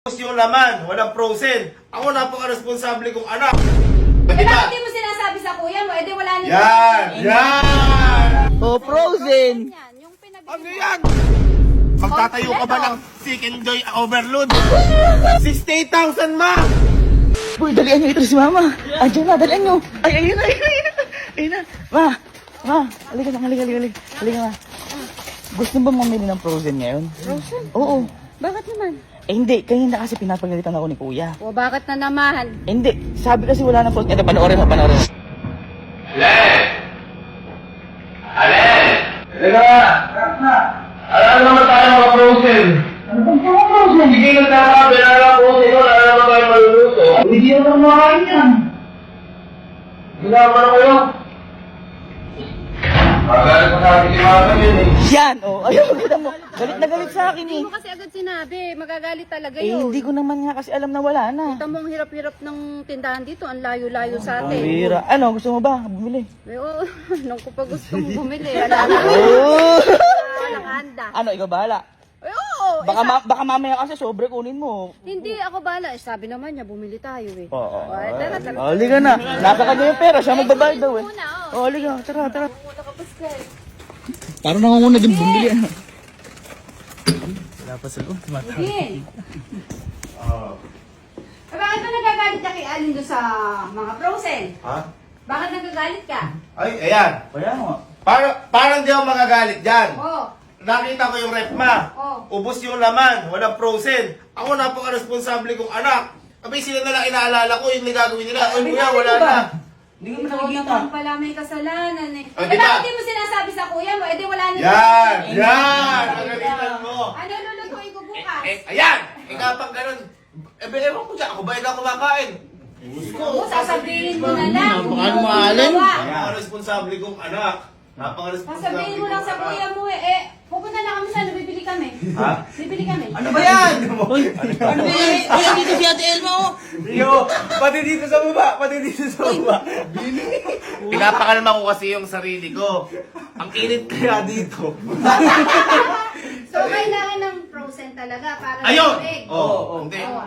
Yung laman, walang frozen. Ako napaka-responsable kong anak. Eh, bakit di mo sinasabi sa kuya mo? Eh, di wala na. Yan! Oh, frozen. Yung Ano yan? Magtatayo ka ba ng chicken joy overload? 68,000 ma! Boy, dalian nyo ito si mama. Andiyan na, dalian nyo. Ay, ayun na, ayun na, ayun na. Ayun na. Ma, halika na, halika. Halika ma. Gusto ba mamili ng frozen ngayon? Frozen? Oo. Bakit naman? Eh hindi, kanina kasi pinapagalitan ako ni kuya. O, bakit na naman? Eh, hindi, sabi kasi wala ng frozen. Ito, panoorin mo. Alam naman tayo mga frozen. Ano bang mga frozen? Hindi nagkakabi na lang frozen yun. Alam naman tayo maluluto. Hindi naman makain yan. Ginagawa na kayo. Magalit mo sa akin si Mama yun eh. Yan, oh. Ayun, kita mo. Galit na galit sa akin Hindi eh. mo kasi agad sinabi. Magagalit talaga Eh, yun. hindi ko naman nga kasi alam na wala na. Kita mo ang hirap-hirap ng tindahan dito. Ang layo-layo sa atin. Pira. Ano, gusto mo ba? Bumili. Eh, oo. Nung ko pa gusto mo bumili. Wala na. Oh! Walang handa. Ano, ikaw bahala. Eh, oo. Baka mamaya kasi sobre kunin mo. Hindi ako bala. Eh, sabi naman niya, bumili tayo eh. Oo. O, eh, tara. Oh, halika na. Nasa kanya yung pera. Siya magbabayad daw eh. Muna, oh. Oh, halika. Tara. Muna ka, Pascal. Parang nangunguna din bumili. Wala pa sa loob. Hindi. Bakit ba nagagalit ka kay Alin doon sa mga frozen? Ha? Bakit nagagalit ka? Ay, ayan. Kaya mo. Parang di ako magagalit dyan. Oh. Nakita ko yung ref ma. Oh. Ubus yung laman, walang frozen. Ako napaka-responsable kong anak. Abay sila na lang inaalala ko yung gagawin nila. Ay, kuya, wala na. Hindi ko Ikaw naman pala may kasalanan eh. Oh, Eh, di ba? bakit di mo sinasabi sa kuya mo? Eh, di wala na. Yan! Nagalitan mo. Ano lulutuin ko bukas? Ayan! Kapag ganun, ewan ko dyan, ako ba yung kumakain? Oo, sasabihin mo na lang. Napaka-alin. Napaka-responsable kong anak. Napaka-responsable Sasabihin mo lang sa kong kuya anak. mo eh. Pupunta na kami sana, bibili kami. Ha? Bibili kami. Ano ba yan? Uy, ano ba yan? Uy, dito si Ate Elma oh. Yo, pati dito sa baba, Pinapakalma ko kasi yung sarili ko. Ang init kaya dito. So, kailangan ng frozen talaga para Ayun! malamig.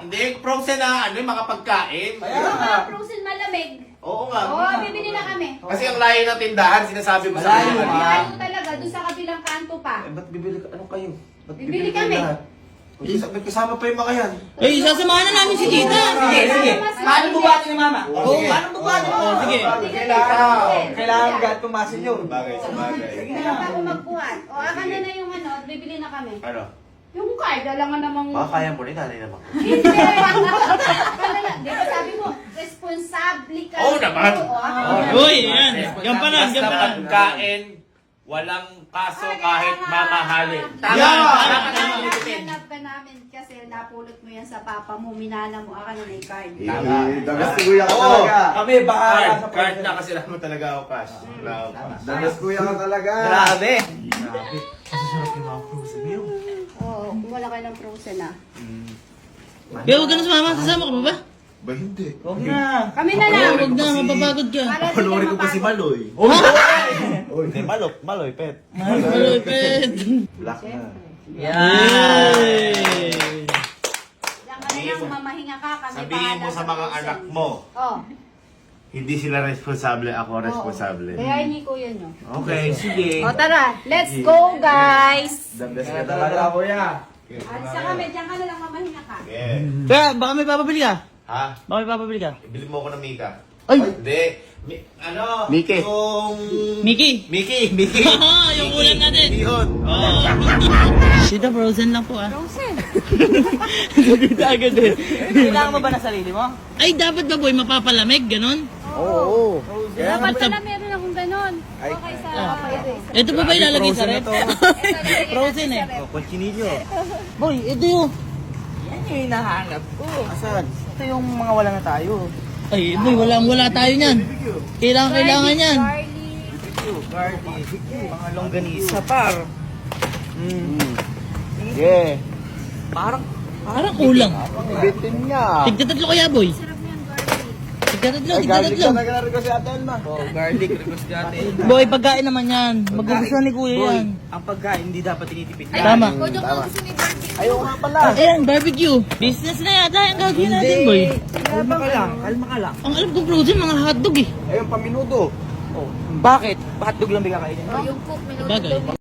Hindi, frozen na, mga pagkain. Yung mga frozen malamig. Oo nga. Oo, bibili na kami. Kasi ang layo ng tindahan, sinasabi mo sa akin. Layo talaga, doon sa kabilang kanto pa. Ba't bibili ka? Ano kayo? Ba't Bibili kayo kami. lahat? May kasama pa yung mga yan. Eh, sasamahan na namin si Tita. Sige. Paano bubuhatin ni Mama? Oo, sige. Paano bubuhatin mo? Sige. Kailangan gat pumasin yun. Bagay sa bagay. Kaya pa ako magbuhat. O, akan na yung ano, at bibili na kami. Ano? Yung card, alam nga namang... Baka kaya mo rin, nanay naman. Hindi! Kala di ba sabi mo, responsable ka. Oo naman. O, akan na. Uy, yan. Yan pa lang, yan pa lang. pagkain, walang kaso kahit mamahalin. Hanap ka namin kasi napulot mo yan sa papa mo, minana mo, akan na yung card. Dagas kuya ka talaga. Kami baka card na kasi lang mo talaga ako cash. Wala ako cash. Dagas kuya ka talaga. Grabe. Oo, wala ka ng frozen ah. Kaya huwag ka na sumama. Sasama ka pa ba? Ba hindi? Huwag na. Kami na lang. Huwag na, mapapagod ka. Para sila mapagod. Maloy. Hindi, Maloy, pet. Malupit. Black na. Yay! Diyan ka na lang, mamahinga ka. Kami Sabihin mo bahala sa mga frozen. anak mo, Oh. hindi sila responsable, ako responsable. Kaya hindi ko yun, no? Okay, sige. O, tara. Let's go, guys! Dagas ka talaga kuya. At sa kami, diyan ka na lang, mamahinga ka. Yeah. Kaya, baka may papabili ka? Ha? Baka may papabili ka? Ibili mo ako ng Mika. Ay! Hindi. Miki. Yung... Mickey! Miki. Yung ulan natin. Yun. Sita, frozen lang po ah. Frozen. Dito agad eh. Kailangan mo ba na sarili mo? Ay, dapat ba boy, mapapalamig, ganon? Oo. Dapat pala meron akong ganon. Okay sa erase. Ito pa ba ilalagay sa rep? Frozen eh. Conchinillo. Boy, ito yung... Yan yung hinahanap ko. Asan? Ito yung mga wala na tayo. Ay, boy, wala tayo niyan. Kailangan yan. Garlic. Mga longganisa, par. Yeah. Parang kulang. Bitin niya. Tigtatatlo kaya, boy? Sarap niyan, garlic. Tigdadad lang. nag-request si Ate Elma. Oh, garlic, request si Ate Elma. Boy, pagkain naman yan. Magugustuhan ni kuya Boy, yan. ang pagkain hindi dapat tinitipid. Tama. Ayaw nga pala. Ayan, barbecue. Business na yata yung gagawin natin, boy. Kalma ka lang, kalma ka lang. Ang alam kong frozen, mga hotdog eh. Ayun, paminudo. Oh, bakit? Hotdog lang bigla kainin? Yung cook, minuto Bagay.